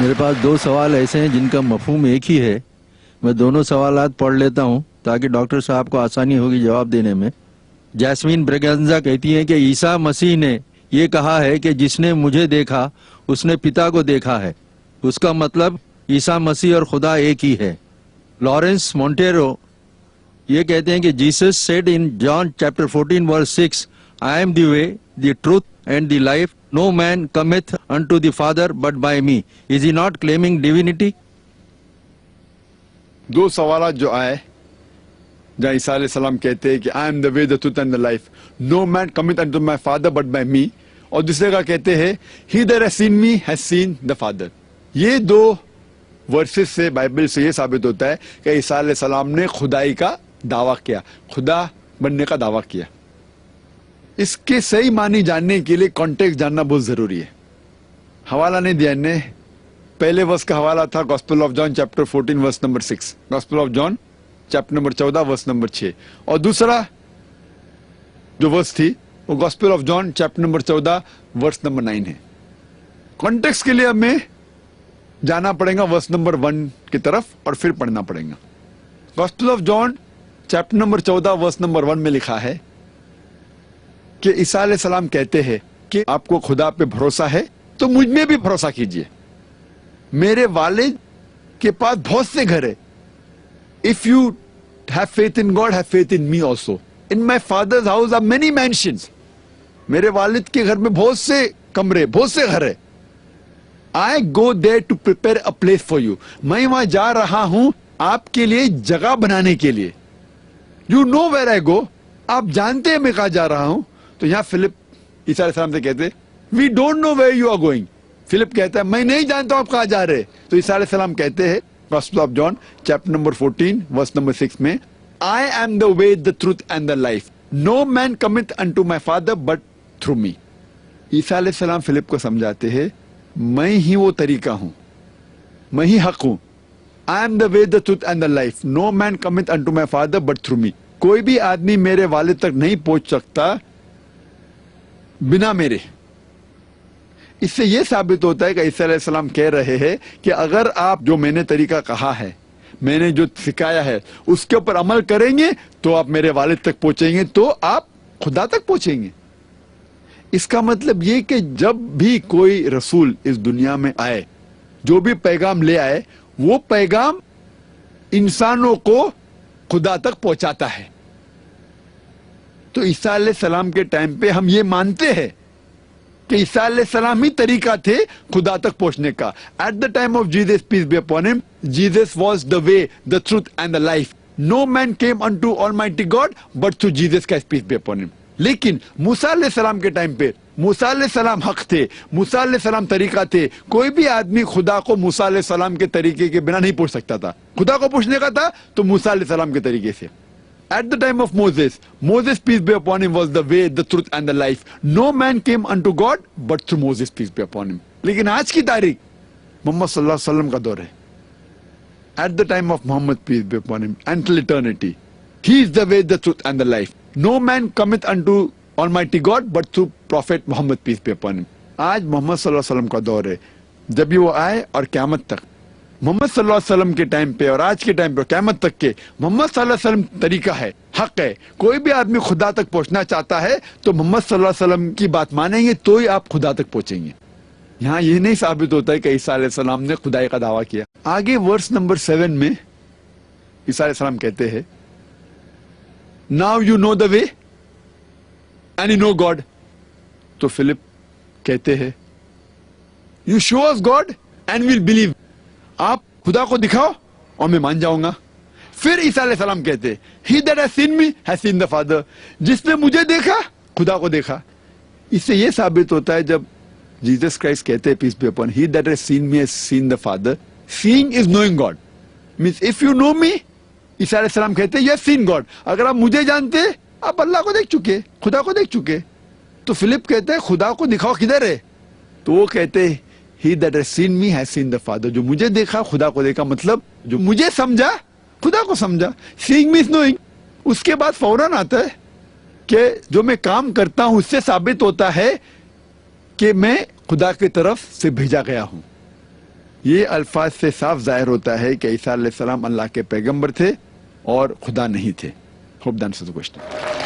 میرے پاس دو سوال ایسے ہیں جن کا مفہوم ایک ہی ہے. میں دونوں سوالات پڑھ لیتا ہوں تاکہ ڈاکٹر صاحب کو آسانی ہوگی جواب دینے میں. جاسمین برگنزا کہتی ہیں کہ عیسیٰ مسیح نے یہ کہا ہے کہ جس نے مجھے دیکھا اس نے پتا کو دیکھا ہے. اس کا مطلب عیسیٰ مسیح اور خدا ایک ہی ہے. لارنس مونٹیرو یہ کہتے ہیں کہ Jesus said in John chapter 14 verse 6 I am the way, the truth and the life. No man cometh unto the Father but by me. Is he not claiming divinity? دو سوالات جو آئے جہاں عیسیٰ علیہ السلام کہتے ہیں کہ I am the way, the truth and the life. No man cometh unto my Father but by me. اور دوسرے کا کہتے ہیں He that has seen me has seen the Father. یہ دو ورسز سے بائبل سے یہ ثابت ہوتا ہے کہ عیسیٰ علیہ السلام نے خدائی کا دعویٰ کیا، خدا بننے کا دعویٰ کیا. اس کے صحیح معنی جاننے کے لیے کانٹیکسٹ جاننا بہت ضروری ہے. حوالہ نہیں دیا نے. پہلے ورس کا حوالہ تھا gospel of John chapter 14 verse number 6، gospel of John chapter number 14 verse number 6. اور دوسرا جو ورس تھی وہ gospel of John chapter number 14 verse number 9 ہے. کانٹیکسٹ کے لیے ہمیں جانا پڑے گا ورس نمبر 1 کی طرف اور پھر پڑھنا پڑے گا. Gospel of John chapter number 14 verse number 1 میں لکھا ہے کہ عیسیٰ علیہ السلام کہتے ہیں کہ آپ کو خدا پہ بھروسہ ہے تو مجھ میں بھی بھروسہ کیجئے. میرے والد کے پاس بہت سے گھر ہے. If you have faith in God, have faith in me also. In my father's house are many mansions. میرے والد کے گھر میں بہت سے کمرے، بہت سے گھر ہے. I go there to prepare a place for you. میں وہاں جا رہا ہوں آپ کے لیے جگہ بنانے کے لیے. You know where I go. آپ جانتے ہیں میں کہاں جا رہا ہوں. تو یہاں فلپ عیسیٰ علیہ السلام سے کہتے We don't know where you are going. Philip کہتا ہے میں نہیں جانتا ہوں آپ کہاں جا رہے. تو عیسیٰ علیہ السلام کہتے ہیں gospel of John chapter number 14 verse number 6 میں I am the way, the truth and the life. No man cometh unto my Father but through me. عیسیٰ علیہ السلام فلپ کو سمجھاتے ہیں میں ہی وہ طریقہ ہوں، میں ہی حق ہوں. I am the way, the truth and the life. No man cometh unto my Father but through me. کوئی بھی آدمی میرے والد تک نہیں پہنچ سکتا بنا میرے. اس سے یہ ثابت ہوتا ہے کہ عیسیٰ علیہ السلام کہہ رہے ہیں کہ اگر آپ جو میں نے طریقہ کہا ہے، میں نے جو سکھایا ہے اس کے اوپر عمل کریں گے تو آپ میرے والد تک پہنچیں گے، تو آپ خدا تک پہنچیں گے. اس کا مطلب یہ کہ جب بھی کوئی رسول اس دنیا میں آئے، جو بھی پیغام لے آئے، وہ پیغام انسانوں کو خدا تک پہنچاتا ہے. تو عیسیٰ علیہ السلام کے ٹائم پہ ہم یہ مانتے ہیں کہ عیسیٰ علیہ السلام ہی طریقہ تھے خدا تک پہنچنے کا. At the time of Jesus peace be upon him, Jesus was the way, the truth and the life. No man came into almighty God but through Jesus Christ peace be upon him. لیکن موسیٰ علیہ السلام کے time پہ موسیٰ علیہ السلام حق تھے، موسیٰ علیہ السلام طریقہ تھے. کوئی بھی آدمی خدا کو موسیٰ علیہ السلام کے طریقے کے بنا نہیں پوچھ سکتا تھا. خدا کو پوچھنے کا تھا تو موسیٰ علیہ السلام کے طریقے سے. At the time of Moses, peace be upon him, was the way, the truth and the life. No man came unto God but through Moses, peace be upon him. لیکن آج کی تاریخ محمد صلی اللہ علیہ وسلم کا دور ہے. At the time of Muhammad, peace be upon him, until eternity, he is the way, the truth and the life. No man cometh unto Almighty God but through Prophet Muhammad, peace be upon him. آج محمد صلی اللہ علیہ وسلم کا دور ہے. جب بھی وہ آئے اور قیامت تک محمد صلی اللہ علیہ وسلم کے ٹائم پہ اور آج کے ٹائم پہ قیامت تک کے محمد صلی اللہ علیہ وسلم طریقہ ہے، حق ہے. کوئی بھی آدمی خدا تک پہنچنا چاہتا ہے تو محمد صلی اللہ علیہ وسلم کی بات مانیں گے تو ہی آپ خدا تک پہنچیں گے. یہاں یہ نہیں ثابت ہوتا ہے کہ عیسیٰ علیہ السلام نے خدائی کا دعویٰ کیا. آگے ورس نمبر 7 میں عیسیٰ علیہ السلام کہتے ہیں Now you know the way and you know God. تو فلپ کہتے ہیں You show us God and we'll believe. آپ خدا کو دکھاؤ اور میں مان جاؤں گا. پھر عیسیٰ علیہ السلام کہتے He that has seen me has seen the Father. جس نے مجھے دیکھا خدا کو دیکھا. اس سے یہ ثابت ہوتا ہے جب جیزس کرائسٹ کہتے peace be upon He that has seen me has seen the Father. Seeing is knowing God. Means if you know me, عیسیٰ علیہ السلام کہتے you have seen God. اگر آپ مجھے جانتے آپ اللہ کو دیکھ چکے، خدا کو دیکھ چکے. تو فلپ کہتے ہیں خدا کو دکھاؤ کدھر ہے. تو وہ کہتے He that has seen me has seen the Father. جو مجھے دیکھا خدا کو دیکھا. مطلب جو مجھے سمجھا خدا کو سمجھا. Seeing means knowing. اس کے بعد فوراً آتا ہے کہ جو میں کام کرتا ہوں اس سے ثابت ہوتا ہے کہ میں خدا کی طرف سے بھیجا گیا ہوں. یہ الفاظ سے صاف ظاہر ہوتا ہے کہ عیسیٰ علیہ السلام اللہ کے پیغمبر تھے اور خدا نہیں تھے. Hope that answers the question.